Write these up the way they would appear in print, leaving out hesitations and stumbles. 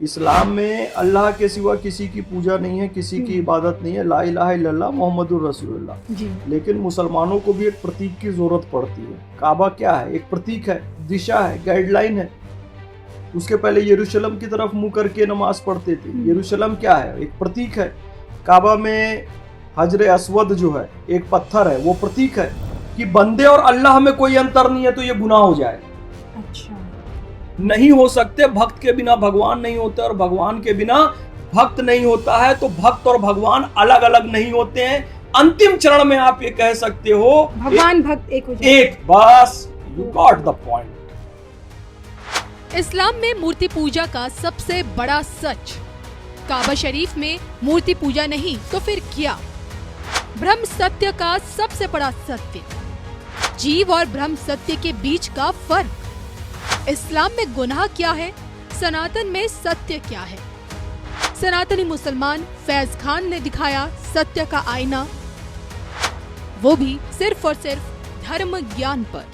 इस्लाम में अल्लाह के सिवा किसी की पूजा नहीं है, किसी की इबादत नहीं है, ला इलाहा इल्लल्लाह मोहम्मदुर रसूलुल्लाह जी। लेकिन मुसलमानों को भी एक प्रतीक की जरूरत पड़ती है। काबा क्या है? एक प्रतीक है, दिशा है, गाइडलाइन है। उसके पहले यरूशलेम की तरफ मुंह करके नमाज पढ़ते थे। यरूशलेम क्या है? एक प्रतीक है। काबा में हजर अस्वद जो है, एक पत्थर है, वो प्रतीक है कि बंदे और अल्लाह में कोई अंतर नहीं है, तो ये गुनाह हो जाए। अच्छा, नहीं हो सकते। भक्त के बिना भगवान नहीं होते और भगवान के बिना भक्त नहीं होता है। तो भक्त और भगवान अलग अलग नहीं होते हैं। अंतिम चरण में आप ये कह सकते हो भगवान भक्त एक हो जाए। एक, बस यू गॉट द पॉइंट। इस्लाम में मूर्ति पूजा का सबसे बड़ा सच, काबा शरीफ में मूर्ति पूजा नहीं तो फिर क्या? ब्रह्म सत्य का सबसे बड़ा सत्य, जीव और ब्रह्म सत्य के बीच का फर्क, इस्लाम में गुनाह क्या है, सनातन में सत्य क्या है। सनातनी मुसलमान फैज खान ने दिखाया सत्य का आईना, वो भी सिर्फ और सिर्फ धर्म ज्ञान पर।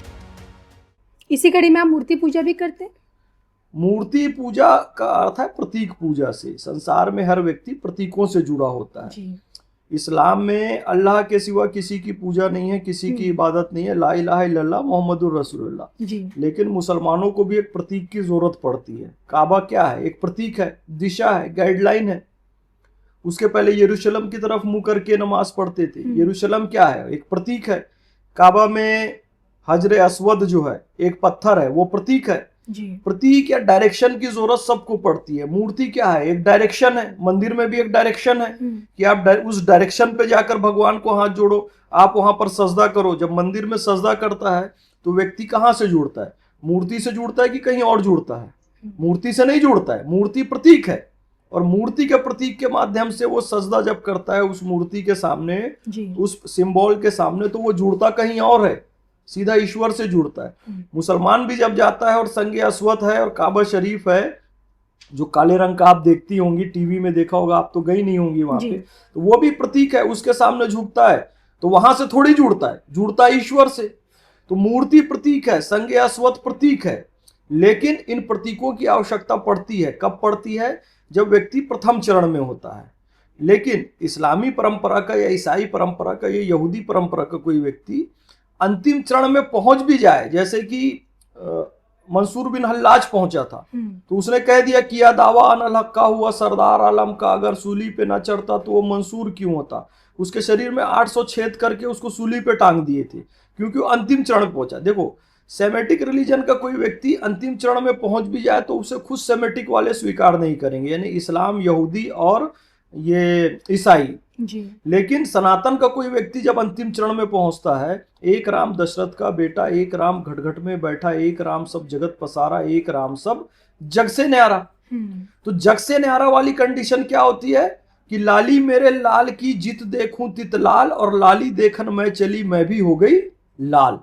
इसी कड़ी में आप मूर्ति पूजा भी करते हैं? मूर्ति पूजा का अर्थ है प्रतीक पूजा से। संसार में हर व्यक्ति प्रतीकों से जुड़ा होता है जी। इस्लाम में अल्लाह के सिवा किसी की पूजा नहीं है, किसी की इबादत नहीं है, ला इलाहा इल्लल्लाह मोहम्मदुर रसूलुल्लाह जी। लेकिन मुसलमानों को भी एक प्रतीक की जरूरत पड़ती है। काबा क्या है? एक प्रतीक है, दिशा है, गाइडलाइन है। उसके पहले यरूशलेम की तरफ मुंह करके नमाज पढ़ते थे। यरूशलेम क्या है? एक प्रतीक है। काबा में हजर अस्वद जो है, एक पत्थर है, वो प्रतीक है जी। प्रतीक या डायरेक्शन की जरूरत सबको पड़ती है। मूर्ति क्या है? एक डायरेक्शन है। मंदिर में भी एक डायरेक्शन है कि आप उस डायरेक्शन पे जाकर भगवान को हाथ जोड़ो, आप वहां पर सजदा करो। जब मंदिर में सजदा करता है तो व्यक्ति कहां से जुड़ता है? मूर्ति से जुड़ता है कि कहीं और जुड़ता है? मूर्ति से नहीं जुड़ता है। मूर्ति प्रतीक है और मूर्ति के प्रतीक के माध्यम से वो सजदा जब करता है उस मूर्ति के सामने, उस सिंबल के सामने, तो वो जुड़ता कहीं और है, सीधा ईश्वर से जुड़ता है। मुसलमान भी जब जाता है और संगे अस्वद है और काबा शरीफ है जो काले रंग का, आप देखती होंगी, टीवी में देखा होगा, आप तो गई नहीं होंगी वहां पे, तो वो भी प्रतीक है। उसके सामने झुकता है तो वहां से थोड़ी जुड़ता है, जुड़ता है ईश्वर से। तो मूर्ति प्रतीक है, संगे अस्वद प्रतीक है। लेकिन इन प्रतीकों की आवश्यकता पड़ती है। कब पड़ती है? जब व्यक्ति प्रथम चरण में होता है। लेकिन इस्लामी परंपरा का या ईसाई परंपरा का या यहूदी परंपरा का कोई व्यक्ति अंतिम चरण में पहुंच भी जाए, जैसे कि मंसूर बिन हल्लाज पहुंचा था, तो उसने कह दिया किया दावा अन हक का हुआ सरदार आलम का, अगर सूली पे न चढ़ता तो वो मंसूर क्यों होता। उसके शरीर में 800 छेद करके उसको सूली पे टांग दिए थे, क्योंकि वो अंतिम चरण में पहुंचा। देखो, सेमेटिक रिलीजन का कोई व्यक्ति अंतिम चरण में पहुंच भी जाए तो उसे खुद सेमेटिक वाले स्वीकार नहीं करेंगे, यानी इस्लाम, यहूदी और ये ईसाई जी। लेकिन सनातन का कोई व्यक्ति जब अंतिम चरण में पहुंचता है, एक राम दशरथ का बेटा, एक राम घट में बैठा, एक राम सब जगत पसारा, एक राम सब जग से न्यारा। तो जग से न्यारा वाली कंडीशन क्या होती है कि लाली मेरे लाल की जित देखूं तित लाल, और लाली देखन मैं चली मैं भी हो गई लाल।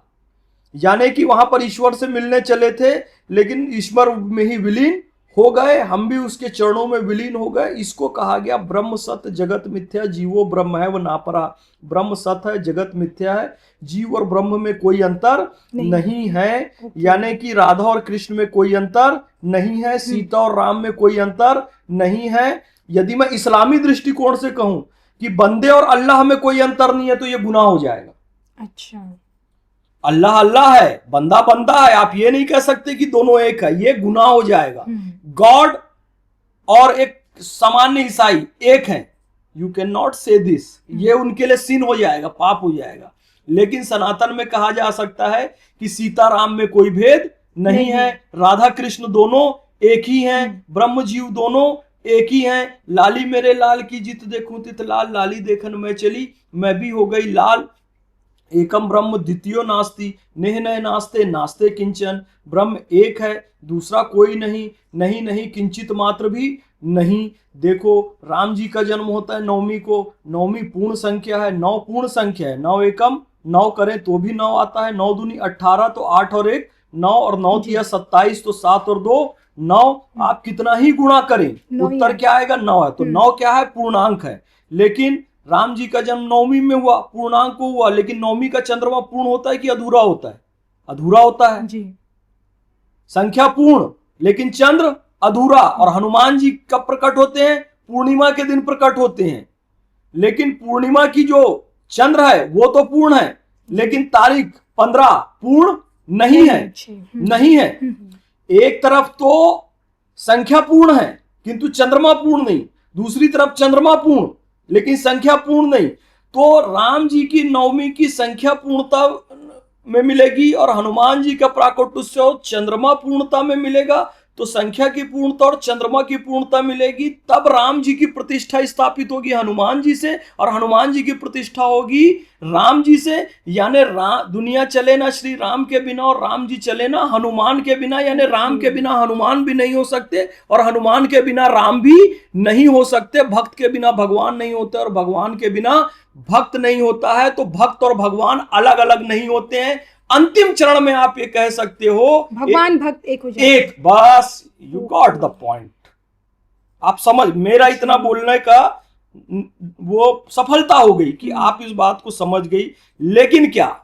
यानी कि वहां पर ईश्वर से मिलने चले थे लेकिन ईश्वर में ही विलीन हो गए, हम भी उसके चरणों में विलीन हो गए। इसको कहा गया ब्रह्म सत्य जगत मिथ्या, जीवो ब्रह्म है व नापरा। ब्रह्म सत्य है, जगत मिथ्या है, जीव और ब्रह्म में कोई अंतर नहीं है। यानी कि राधा और कृष्ण में कोई अंतर नहीं है, सीता और राम में कोई अंतर नहीं है। यदि मैं इस्लामी दृष्टिकोण से कहूं कि बंदे और अल्लाह में कोई अंतर नहीं है तो यह गुनाह हो जाएगा। अच्छा, अल्लाह अल्लाह है, बंदा बंदा है, आप ये नहीं कह सकते कि दोनों एक है, ये गुनाह हो जाएगा। गॉड और एक सामान्य ईसाई एक है, यू कैन नॉट से दिस, ये उनके लिए सिन हो जाएगा, पाप हो जाएगा। लेकिन सनातन में कहा जा सकता है कि सीताराम में कोई भेद नहीं है, राधा कृष्ण दोनों एक ही हैं, ब्रह्म जीव दोनों एक ही हैं। लाली मेरे लाल की जित देखूं तित लाल, लाली देखन मैं चली मैं भी हो गई लाल। एकम ब्रह्म द्वितीयो नास्ति, नेह नय नास्ते नास्ते किंचन। ब्रह्म एक है, दूसरा कोई नहीं, नहीं नहीं किंचित मात्र भी नहीं। देखो, राम जी का जन्म होता है नवमी को, नवमी पूर्ण संख्या है, 9 पूर्ण संख्या है। 9 एकम 9 करें तो भी 9 आता है, 9 दूनी 18, तो 8 और 1 9, और 9 तिया 27, तो 7 और 2 9। आप कितना ही गुणा करें उत्तर क्या आएगा? 9 है। तो 9 क्या है? पूर्णांक है। लेकिन राम जी का जन्म नवमी में हुआ, पूर्णांक को हुआ, लेकिन नवमी का चंद्रमा पूर्ण होता है कि अधूरा होता है? अधूरा होता है जी। संख्या पूर्ण लेकिन चंद्र अधूरा, और हनुमान जी कब प्रकट होते हैं? पूर्णिमा के दिन प्रकट होते हैं। लेकिन पूर्णिमा की जो चंद्र है वो तो पूर्ण है, लेकिन तारीख 15 पूर्ण नहीं है, नहीं है। एक तरफ तो संख्या पूर्ण है किंतु चंद्रमा पूर्ण नहीं, दूसरी तरफ चंद्रमा पूर्ण लेकिन संख्या पूर्ण नहीं। तो राम जी की नवमी की संख्या पूर्णता में मिलेगी और हनुमान जी का प्राकट्योत्सव चंद्रमा पूर्णता में मिलेगा, तो संख्या की पूर्णता और चंद्रमा की पूर्णता मिलेगी, तब राम जी की प्रतिष्ठा स्थापित होगी हनुमान जी से, और हनुमान जी की प्रतिष्ठा होगी राम जी से। यानी दुनिया चले ना श्री राम के बिना और राम जी चले ना हनुमान के बिना, यानी राम के बिना हनुमान भी नहीं हो सकते और हनुमान के बिना राम भी नहीं हो सकते। भक्त के बिना भगवान नहीं होते और भगवान के बिना भक्त नहीं होता है। तो भक्त और भगवान अलग अलग नहीं होते हैं। अंतिम चरण में आप ये कह सकते हो भगवान भक्त एक हो जाए। एक, बस यू गॉट द पॉइंट। आप समझ, मेरा इतना बोलने का वो सफलता हो गई कि आप इस बात को समझ गई। लेकिन क्या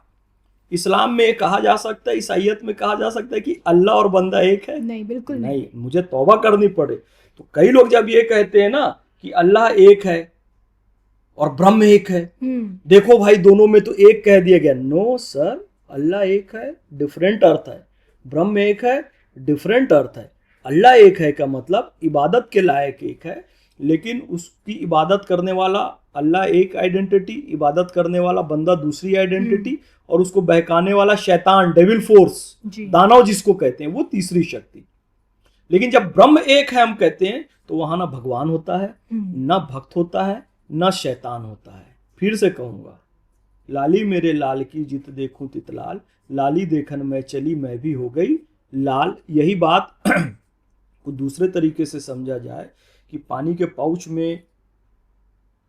इस्लाम में कहा जा सकता है, ईसाईयत में कहा जा सकता है कि अल्लाह और बंदा एक है? नहीं, बिल्कुल नहीं। मुझे तौबा करनी पड़े। तो कई लोग जब ये कहते हैं ना कि अल्लाह एक है और ब्रह्म एक है, देखो भाई दोनों में तो एक कह दिया गया। नो सर, अल्लाह एक है, डिफरेंट अर्थ है। ब्रह्म एक है, डिफरेंट अर्थ है। अल्लाह एक है का मतलब इबादत के लायक एक है, लेकिन उसकी इबादत करने वाला अल्लाह एक आइडेंटिटी, इबादत करने वाला बंदा दूसरी आइडेंटिटी, और उसको बहकाने वाला शैतान, डेविल फोर्स, दानव जिसको कहते हैं, वो तीसरी शक्ति। लेकिन जब ब्रह्म एक है हम कहते हैं तो वहां ना भगवान होता है, ना भक्त होता है, ना शैतान होता है। फिर से कहूंगा, लाली मेरे लाल की जित देखूं तित लाल, लाली देखन में चली मैं भी हो गई लाल। यही बात को दूसरे तरीके से समझा जाए कि पानी के पाउच में,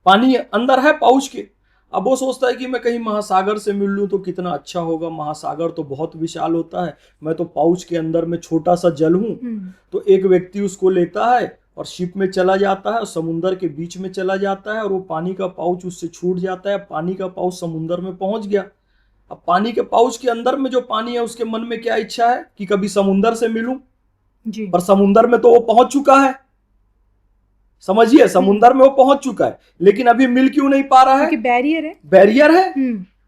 पानी अंदर है पाउच के, अब वो सोचता है कि मैं कहीं महासागर से मिल लूं तो कितना अच्छा होगा, महासागर तो बहुत विशाल होता है, मैं तो पाउच के अंदर में छोटा सा जल हूं। तो एक व्यक्ति उसको लेता है और शिप में चला जाता है और समुंदर के बीच में चला जाता है और वो पानी का पाउच उससे छूट जाता है। पानी का पाउच समुंदर में पहुंच गया। अब पानी के पाउच के अंदर में जो पानी है उसके मन में क्या इच्छा है कि कभी समुंदर से मिलूं जी। पर समुंदर में तो वो पहुंच चुका है, समझिए, समुंदर में वो पहुंच चुका है, लेकिन अभी मिल क्यों नहीं पा रहा है? क्योंकि बैरियर है, बैरियर है,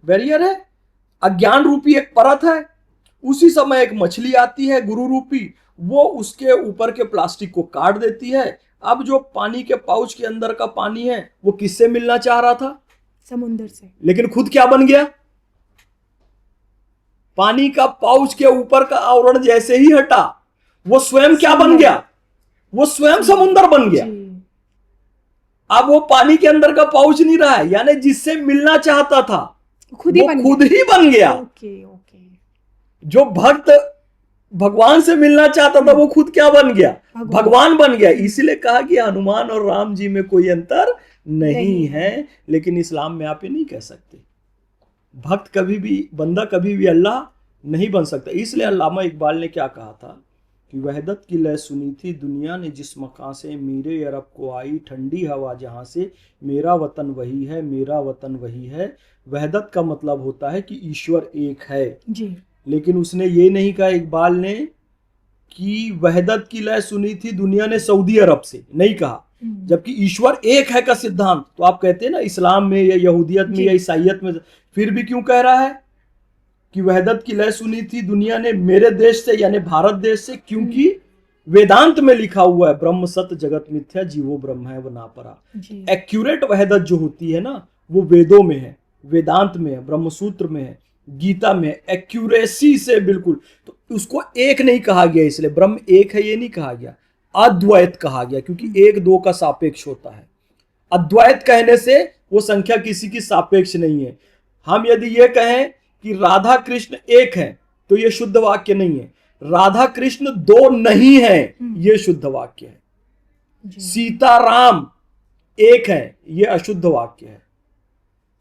बैरियर है, अज्ञान रूपी एक परत है। उसी समय एक मछली आती है गुरु रूपी, वो उसके ऊपर के प्लास्टिक को काट देती है। अब जो पानी के पाउच के अंदर का पानी है वो किससे मिलना चाह रहा था? समुंदर से। लेकिन खुद क्या बन गया? पानी का पाउच के ऊपर का आवरण जैसे ही हटा, वो स्वयं क्या बन गया? वो स्वयं समुंदर बन गया। अब वो पानी के अंदर का पाउच नहीं रहा है, यानी जिससे मिलना चाहता था खुद ही बन गया। जो भक्त भगवान से मिलना चाहता था वो खुद क्या बन गया? भगवान बन गया। इसीलिए कहा कि हनुमान और राम जी में कोई अंतर नहीं है। लेकिन इस्लाम में आप ये नहीं कह सकते। भक्त कभी भी, बंदा कभी भी अल्लाह नहीं बन सकता। इसलिए अल्लामा इकबाल ने क्या कहा था कि वहदत की लय सुनी थी दुनिया ने जिस मकां से, मेरे अरब को आई ठंडी हवा जहां से, मेरा वतन वही है, मेरा वतन वही है। वहदत का मतलब होता है कि ईश्वर एक है जी। लेकिन उसने ये नहीं कहा इकबाल ने कि वहदत की लय सुनी थी दुनिया ने सऊदी अरब से, नहीं कहा। जबकि ईश्वर एक है का सिद्धांत तो आप कहते हैं ना इस्लाम में या यहूदियत में या ईसाईयत में, फिर भी क्यों कह रहा है कि वहदत की लय सुनी थी दुनिया ने मेरे देश से, यानी भारत देश से? क्योंकि वेदांत में लिखा हुआ है ब्रह्म सत्य जगत मिथ्या जीवो ब्रह्म है वो नापरा। एक्यूरेट वहदत जो होती है ना वो वेदों में है, वेदांत में है, ब्रह्मसूत्र में है, गीता में, एक्यूरेसी से बिल्कुल। तो उसको एक नहीं कहा गया, इसलिए ब्रह्म एक है ये नहीं कहा गया, अद्वैत कहा गया, क्योंकि एक दो का सापेक्ष होता है। अद्वैत कहने से वो संख्या किसी की सापेक्ष नहीं है। हम यदि ये कहें कि राधा कृष्ण एक है तो ये शुद्ध वाक्य नहीं है। राधा कृष्ण दो नहीं है ये शुद्ध वाक्य है। सीता राम एक है ये अशुद्ध वाक्य है।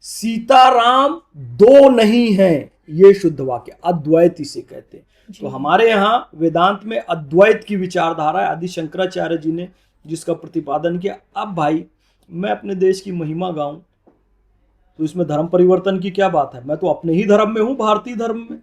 सीता राम दो नहीं है ये शुद्ध वाक्य, अद्वैत इसे कहते हैं। तो हमारे यहाँ वेदांत में अद्वैत की विचारधारा है, आदि शंकराचार्य जी ने जिसका प्रतिपादन किया। अब भाई मैं अपने देश की महिमा गाऊं तो इसमें धर्म परिवर्तन की क्या बात है? मैं तो अपने ही धर्म में हूं, भारतीय धर्म में।